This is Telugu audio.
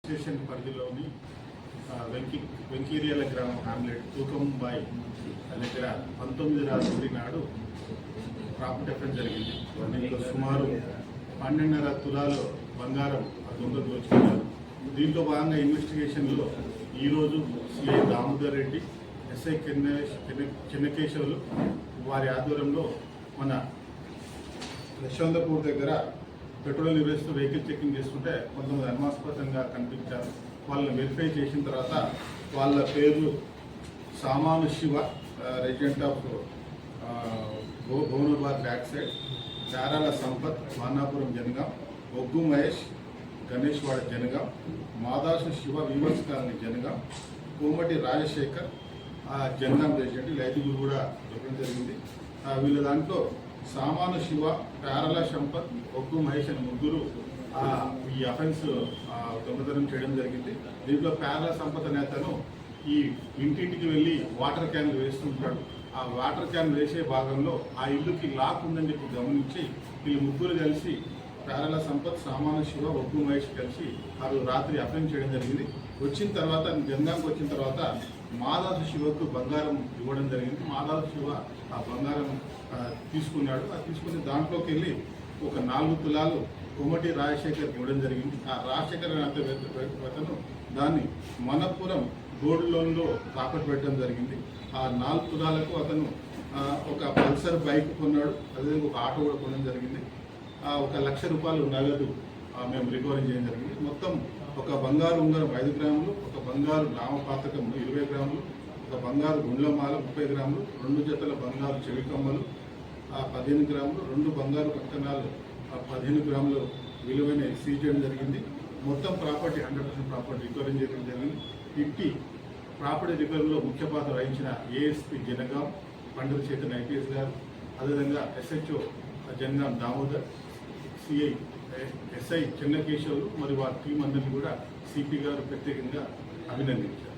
స్టేషన్ పరిధిలోని వెంకీరియల గ్రామం హ్యామ్లెట్ తూకంబాయి దగ్గర 19 రాత్రి నాడు ప్రాపర్టీ అఫెన్స్ జరిగింది. దీంట్లో సుమారు 12.5 తులాలు బంగారం దొంగలు దోచుకున్నారు. దీంట్లో భాగంగా ఇన్వెస్టిగేషన్లో ఈరోజు సిఐ దామోదర్ రెడ్డి, ఎస్ఐ చిన్నకేశవులు వారి ఆధ్వర్యంలో మన యశ్వంతపూర్ దగ్గర పెట్రోల్ నిర్వహిస్తూ వెహికల్ చెకింగ్ చేస్తుంటే కొంతమంది అనుమానాస్పదంగా కనిపించారు. వాళ్ళని వెరిఫై చేసిన తర్వాత వాళ్ళ పేర్లు సామాను Shiva, resident of Bhuvanabad back side, Charala Sampath, Manapuram Jangaon, Oggu Mahesh, Ganesh Wada Jangaon, Madasu Shiva, Weavers Colony Jangaon, Komati Rajasekhar Jangaon resident. వీళ్ళ 5గురు కూడా చెప్పడం జరిగింది. వీళ్ళ దాంట్లో సామాను శివ, పేరల సంపత్, ఒగ్గు మహేష్ అని 3 ఈ అఫెన్స్ దొంగతనం చేయడం జరిగింది. దీంట్లో పేరల సంపత్ అనే అతను ఈ ఇంటింటికి వెళ్ళి వాటర్ క్యాన్ వేస్తుంటాడు. ఆ వాటర్ క్యాన్ వేసే భాగంలో ఆ ఇల్లుకి లాక్ ఉందని చెప్పి గమనించి వీళ్ళు 3 కలిసి పేరల సంపత్, సామాను శివ, ఒగ్గు మహేష్ కలిసి ఆ రోజు రాత్రి అఫెన్స్ చేయడం జరిగింది. వచ్చిన తర్వాత జనగాంకి వచ్చిన తర్వాత మాదాసు శివకు బంగారం ఇవ్వడం జరిగింది. మాదాసు శివ ఆ బంగారం తీసుకున్నాడు. తీసుకుని దాంట్లోకి వెళ్ళి ఒక 4 తులాలు కోమటి రాజశేఖర్కి ఇవ్వడం జరిగింది. ఆ రాజశేఖర్ అతను దాన్ని మనపురం గోల్డ్ లోన్లో తాకట్టు పెట్టడం జరిగింది. ఆ 4 తులాలకు అతను ఒక పల్సర్ బైక్ కొన్నాడు. అదేవిధంగా ఒక ఆటో కూడా కొనడం జరిగింది. 1 లక్ష రూపాయలు నగదు మేము రికవరీ చేయడం జరిగింది. మొత్తం ఒక బంగారు ఉంగరం 5 గ్రాములు, ఒక బంగారు నామపాతకం 20 గ్రాములు, ఒక బంగారు గుండ్లమాల 30 గ్రాములు, 2 జతల బంగారు చెవి కమ్మలు 15 గ్రాములు, 2 బంగారు కంకణాలు 15 గ్రాములు విలువైన సీజ్ చేయడం జరిగింది. మొత్తం ప్రాపర్టీ 100% ప్రాపర్టీ రికవరీ చేయడం జరిగింది. ఇట్టి ప్రాపర్టీ రికవరీలో ముఖ్య పాత్ర వహించిన ఏఎస్పీ జనగాం పండుగ చేతన్ ఐపీఎస్ గారు, అదేవిధంగా SHO Jangaon Damodar, CI SI Chinnakesavulu మరియు వారి టీం అందరినీ కూడా సిపి గారు ప్రత్యేకంగా అభినందించారు.